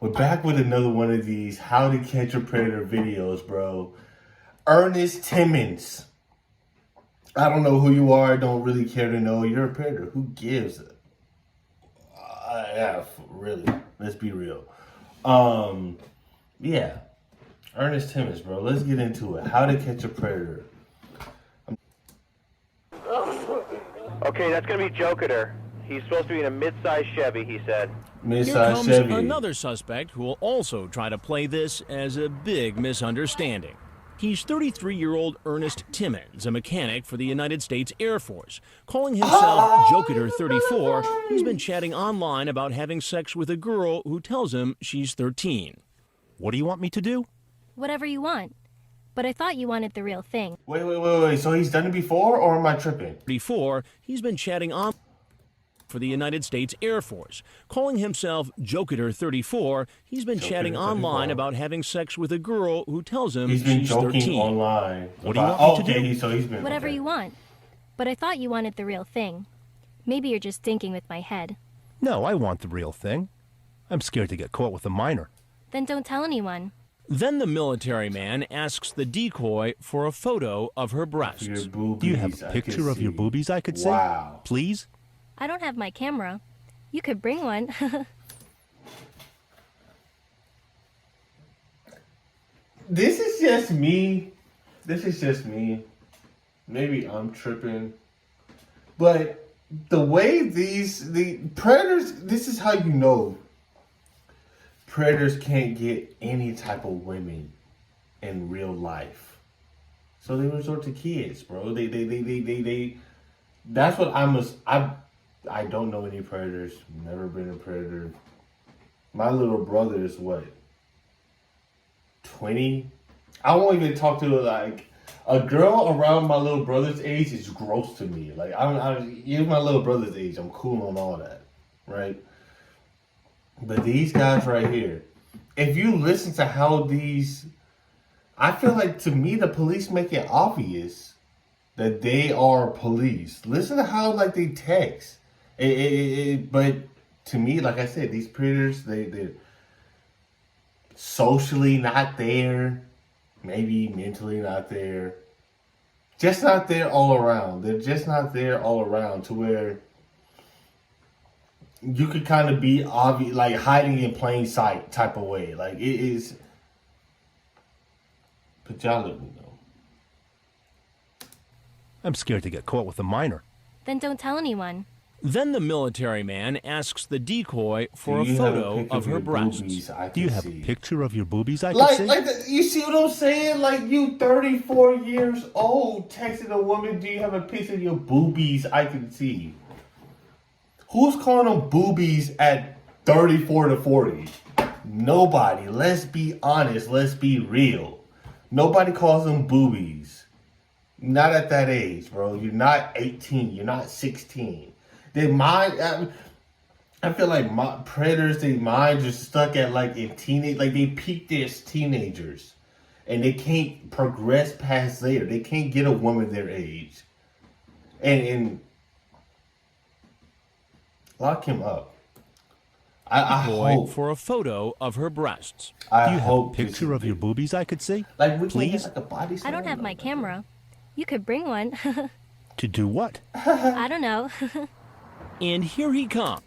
We're back with another one of these How to Catch a Predator videos, bro. Ernest Timmons. I don't know who you are. I don't really care to know. You're a predator. Who gives? Yeah, really. Let's be real. Yeah. Ernest Timmons, bro. Let's get into it. How to Catch a Predator. Okay, that's gonna be Joker. He's supposed to be in a mid-sized Chevy, he said. Here Mid-size comes Chevy. another suspect who will also try to play this as a big misunderstanding. He's 33-year-old Ernest Timmons, a mechanic for the United States Air Force. Calling himself Joker 34, he's been chatting online about having sex with a girl who tells him she's 13. What do you want me to do? Whatever you want. But I thought you wanted the real thing. Wait. So he's done it before, or am I tripping? Before, he's been chatting on for the United States Air Force. Calling himself Joker 34, he's been chatting online about having sex with a girl who tells him He's been she's joking 13. online. What do you want me to do? So he's been Whatever okay. you want. But I thought you wanted the real thing. Maybe you're just thinking with my head. No, I want the real thing. I'm scared to get caught with a minor. Then don't tell anyone. Then the military man asks the decoy for a photo of her breasts. Your Do you have boobies, a I picture can of your see. boobies I could see? Wow. Please? I don't have my camera. You could bring one. This is just me. Maybe I'm tripping. But the way the predators, this is how you know predators can't get any type of women in real life. So they resort to kids, bro. They that's what I don't know any predators. Never been a predator. My little brother is what? 20? I won't even talk to like a girl around my little brother's age is gross to me. Like even my little brother's age, I'm cool on all that, right? But these guys right here, if you listen to how these, I feel like to me the police make it obvious that they are police. Listen to how like they text. But to me, like I said, these predators, they're socially not there, maybe mentally not there, just not there all around. They're just not there all around to where you could kind of be obvious, like hiding in plain sight type of way. Like it is. But y'all let me know. I'm scared to get caught with a minor. Then don't tell anyone. Then the military man asks the decoy for a Do you have photo picture of her your breasts. boobies I Do you can have see? a picture of your boobies I could Like, see? you see what I'm saying? Like, you 34 years old texting a woman, do you have a picture of your boobies I can see? Who's calling them boobies at 34 to 40? Nobody. Let's be honest. Let's be real. Nobody calls them boobies. Not at that age, bro. You're not 18. You're not 16. They mind. I feel like predators, their minds are stuck at like in teenage, like they peaked as teenagers, and they can't progress past there. They can't get a woman their age, and lock him up. I Decoy hope for a photo of her breasts. I Do you have a hope picture of your boobies I could see? like we can Please? get like a body. I don't have my camera. You could bring one. To do what? I don't know. And here he comes.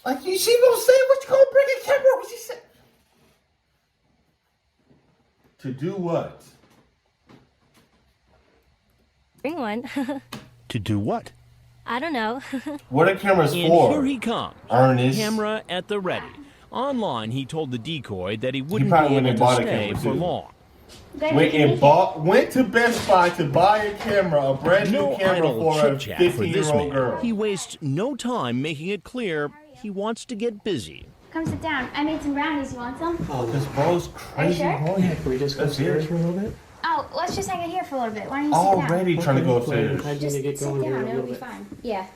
Like you see what I'm saying? What you gonna bring a camera? What you say? To do what? Bring one. To do what? I don't know. What are cameras And for? here he comes. Ernest. Camera at the ready. Online, he told the decoy that he wouldn't probably be went able and to bought a stay camera, for too. long. Went to Best Buy to buy a camera, a brand new No camera idle for a chit-chat for this 15-year-old man. girl. He wastes no time making it clear he wants to get busy. Come sit down. I made some brownies. You want some? This bro's crazy sure? horny. Can we just go Let's upstairs hear for a little bit? Oh, let's just hang in here for a little bit. Why don't you sit down? Already trying to go upstairs. I need Just to get sit going here in down. a It'll little be bit. fine. Yeah.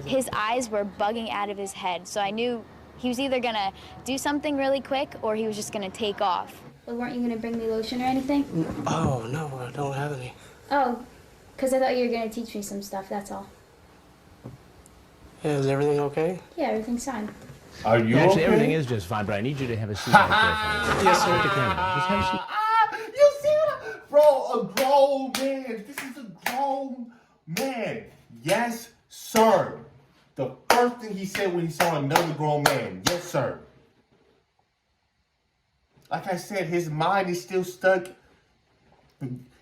His eyes were bugging out of his head, so I knew he was either gonna do something really quick or he was just gonna take off. Well, weren't you gonna bring me lotion or anything? Oh, no, I don't have any. Oh, because I thought you were gonna teach me some stuff, that's all. Yeah, is everything okay? Yeah, everything's fine. Are you Actually, okay? everything is just fine, but I need you to have a seat right there for me. Yes, sir. Just have a seat. You see what? Bro, a grown man. This is a grown man. Yes, sir. The first thing he said when he saw another grown man. Yes, sir. Like I said, his mind is still stuck.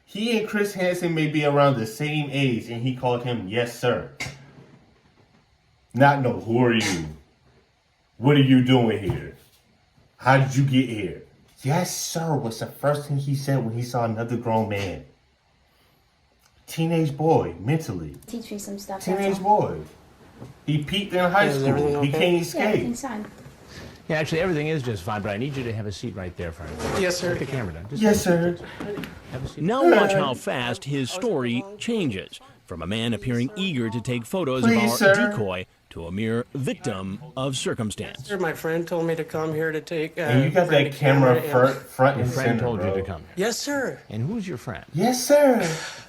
He and Chris Hansen may be around the same age, and he called him yes, sir. Not no, who are you? What are you doing here? How did you get here? Yes, sir, was the first thing he said when he saw another grown man. Teenage boy, mentally. Teach me some stuff. Teenage boy. He peaked in high Is school. everything He okay? can't Yeah, escape. everything's fine. Yeah, actually, everything is just fine, but I need you to have a seat right there for me. Yes, sir. Put the camera down. Just Yes, sir. have a seat. Now watch how fast his story changes from a man appearing eager to take photos Please, of our sir. decoy to a mere victim of circumstance. Sir, my friend told me to come here to take. And you got bring that the camera and- front Your and friend center, told bro. you to come. Yes, sir. And who's your friend? Yes, sir.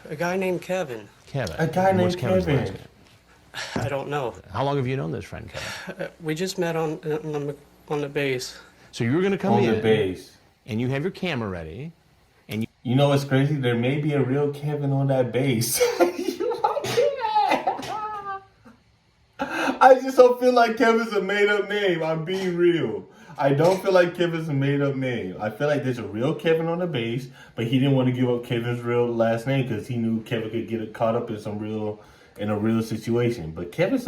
A guy named Kevin. Kevin. A guy What's named Kevin's Kevin. last name? I don't know. How long have you known this friend, Kevin? We just met on the base. So you were going to come On in, the base. and you have your camera ready, and you You know what's crazy? There may be a real Kevin on that base. I just don't feel like Kevin's a made-up name. I'm being real. I don't feel like Kevin's a made-up name. I feel like there's a real Kevin on the base, but he didn't want to give up Kevin's real last name because he knew Kevin could get caught up in a real situation. But Kevin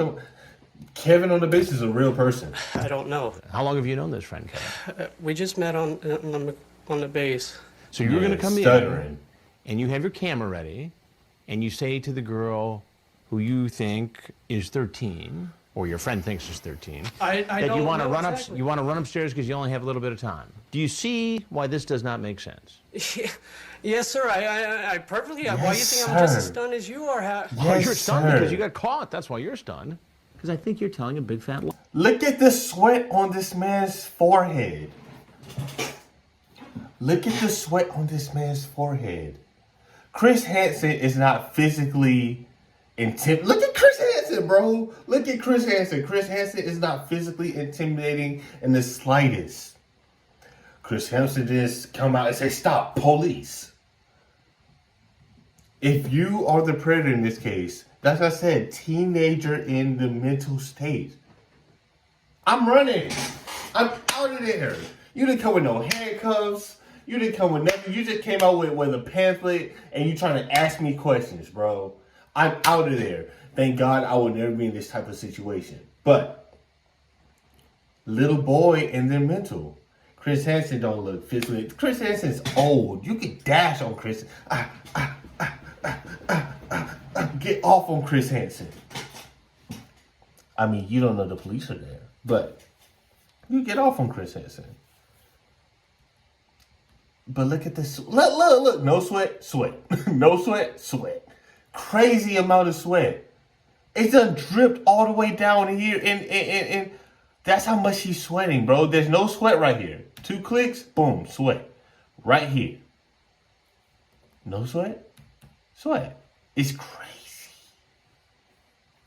on the base is a real person. I don't know. how long have you known this friend, Kevin? We just met on the base. So you were going to come in, stuttering. and you have your camera ready, and you say to the girl who you think is 13, or your friend thinks is 13, I that you don't want to know run exactly. up, you want to run upstairs because you only have a little bit of time. Do you see why this does not make sense? Yes, sir. I perfectly. Why you Yes, think I'm just as sir. stunned as you are? Oh, you're stunned sir. because you got caught. That's why you're stunned. Because I think you're telling a big fat lie. Look at the sweat on this man's forehead. Look at the sweat on this man's forehead. Chris Hansen is not physically intimidating. Look at Chris Hansen, bro. Look at Chris Hansen. Chris Hansen is not physically intimidating in the slightest. Chris Hansen just come out and say, "Stop, police." If you are the predator in this case, like I said, teenager in the mental state. I'm running. I'm out of there. You didn't come with no handcuffs. You didn't come with nothing. You just came out with a pamphlet and you trying to ask me questions, bro. I'm out of there. Thank God I will never be in this type of situation. But little boy and their mental. Chris Hansen don't look physically. Chris Hansen's old. You can dash on Chris. Get off on Chris Hansen. I mean, you don't know the police are there, but you get off on Chris Hansen. But look at this. Look. No sweat, sweat. No sweat, sweat. Crazy amount of sweat. It's done dripped all the way down here, and that's how much he's sweating, bro. There's no sweat right here. 2 clicks, boom, sweat. Right here. No sweat, sweat. It's crazy.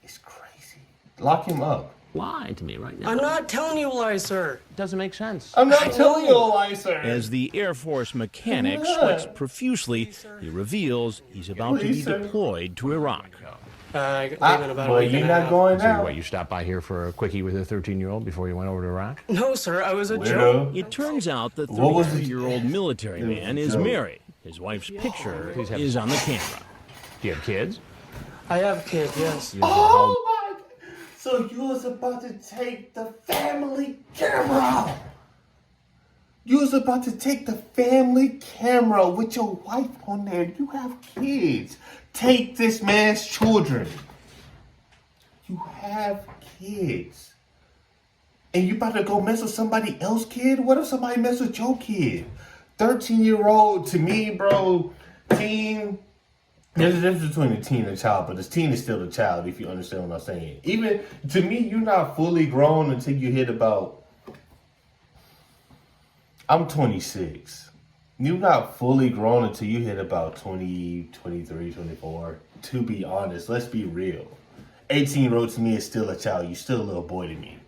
It's crazy. Lock him up. Lie to me right now. I'm not telling you lies, sir. It doesn't make sense. I'm not telling you a lie, sir. As the Air Force mechanic Yeah. sweats profusely, he reveals he's about to be Please, sir. deployed to Iraq. I leave in about a Well, week you're and a not half. going So now. what, you stopped by here for a quickie with a 13-year-old before you went over to Iraq? No, sir. I was a joke. Weirdo. It turns out the What was it? 33-year-old military It was man a is joke. married. His wife's picture is on the camera. Do you have kids? I have a kid. Yes. Oh my! So you was about to take the family camera. You was about to take the family camera with your wife on there. You have kids. Take this man's children. You have kids. And you about to go mess with somebody else's kid? What if somebody mess with your kid? 13-year-old, to me, bro, teen. There's a difference between a teen and a child, but a teen is still a child, if you understand what I'm saying. Even, to me, you're not fully grown until you hit about... I'm 26. You're not fully grown until you hit about 20, 23, 24. To be honest, let's be real. 18-year-old to me is still a child. You're still a little boy to me.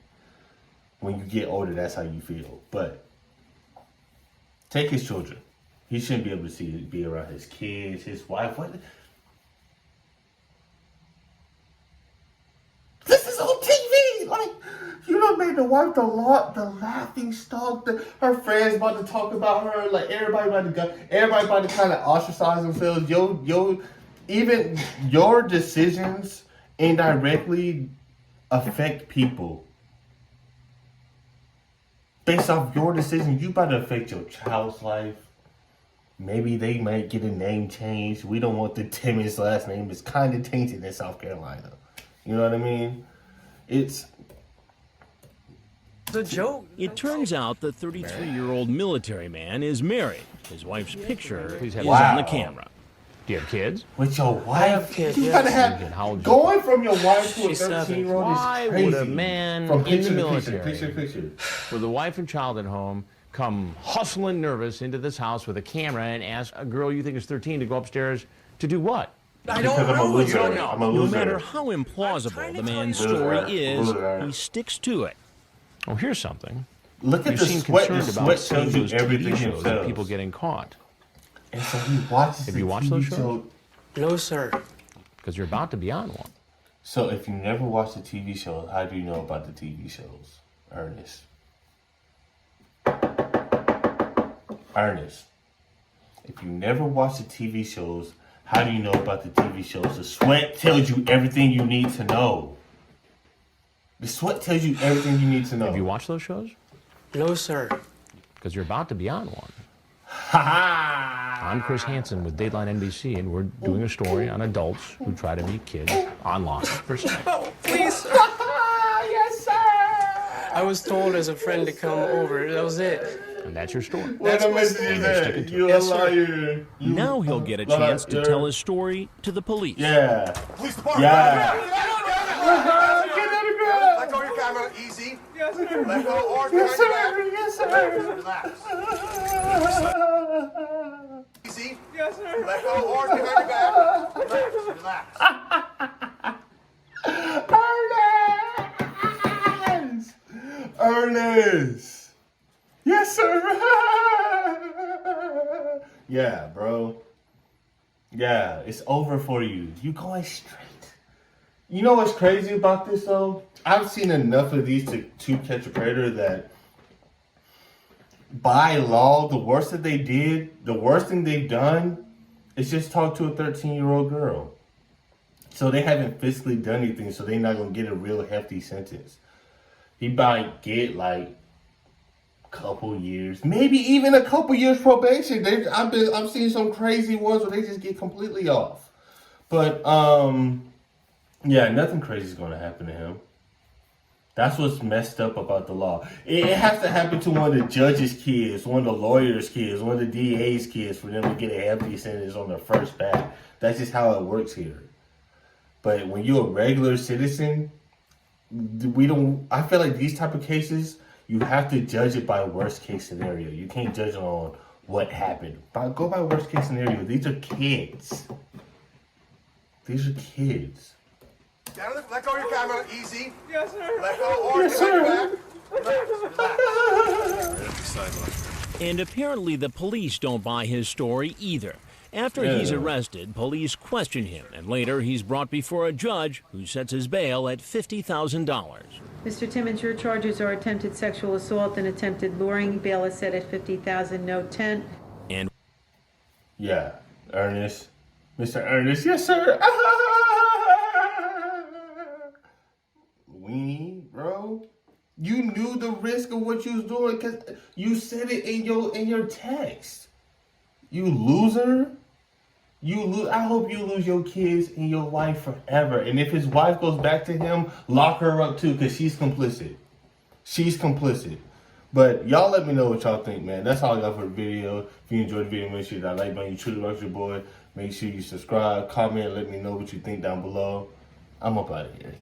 when you get older, that's how you feel. But take his children. He shouldn't be able to be around his kids, his wife. What? This is on TV. Like, you done made the wife the laughing stock. Her friends about to talk about her. Like, everybody about to kind of ostracize themselves. Even your decisions indirectly affect people. Based off your decision, you about to affect your child's life. Maybe they might get a name change. We don't want the Timmons last name. It's kind of tainted in South Carolina. You know what I mean? It's a joke. It turns out the 33-year-old military man is married. His wife's picture is on the camera. Do you have kids? With your wife? I have kids, You yes. gotta have... Going from your wife to a She's 13-year-old is Why crazy. would a man From in picture the to military picture. with a wife and child at home come hustling nervous into this house with a camera and ask a girl you think is 13 to go upstairs to do what? Because I'm a loser. I'm a No loser. matter how implausible the man's story is, he sticks to it. Oh, here's something. Look at You the seem sweat. The concerned about sweat seeing tells you those everything TV shows of themselves. people getting caught. And so he watches Have the you watched TV those shows? show. No, sir. Because you're about to be on one. So if you never watched the TV show, how do you know about the TV shows, Ernest? Ernest, if you never watched the TV shows, how do you know about the TV shows? The sweat tells you everything you need to know. The sweat tells you everything you need to know. Have you watched those shows? No, sir. Because you're about to be on one. Ha ha! I'm Chris Hansen with Dateline NBC, and we're doing a story on adults who try to meet kids online for sex. Oh, please. Yes, sir! I was told as a friend to come over. That was it. And that's your story. What a message is that? You're Yes, a sir. liar. Now he'll get a chance to tell his story to the police. Yeah. Police department. Yeah. Let go of your camera. Easy. Yes, sir. Let go. Arms behind your back. Yes, sir. Relax. Easy. Yes, sir. Let go. Arms behind your back. Relax. Ernest! Ernest! Yes, sir! Yeah, bro. Yeah, it's over for you. You going straight. You know what's crazy about this, though? I've seen enough of these to catch a predator that by law, the worst that they did, the worst thing they've done is just talk to a 13-year-old girl. So they haven't physically done anything, so they're not going to get a real hefty sentence. He might get like a couple years, maybe even a couple years probation. I've seen some crazy ones where they just get completely off. But yeah, nothing crazy is going to happen to him. That's what's messed up about the law. It has to happen to one of the judge's kids, one of the lawyer's kids, one of the DA's kids for them to get a hefty sentence on their first bat. That's just how it works here. But when you're a regular citizen, I feel like these type of cases, you have to judge it by worst case scenario. You can't judge it on what happened. Go by worst case scenario. These are kids. These are kids. Let go of your camera. Easy. Yes, sir. Let go. Arms behind your back. Relax. And apparently the police don't buy his story either. After he's arrested, police question him, and later he's brought before a judge who sets his bail at $50,000. Mr. Timmons, your charges are attempted sexual assault and attempted luring. Bail is set at $50,000, note 10. And Yeah, Ernest. Mr. Ernest, yes, sir. Weenie, bro. You knew the risk of what you was doing because you said it in your text. You loser. I hope you lose your kids and your wife forever. And if his wife goes back to him, lock her up too, because she's complicit. She's complicit. But y'all let me know what y'all think, man. That's all I got for the video. If you enjoyed the video, make sure you hit that like button. You truly rock your boy. Make sure you subscribe, comment, let me know what you think down below. I'm up out of here.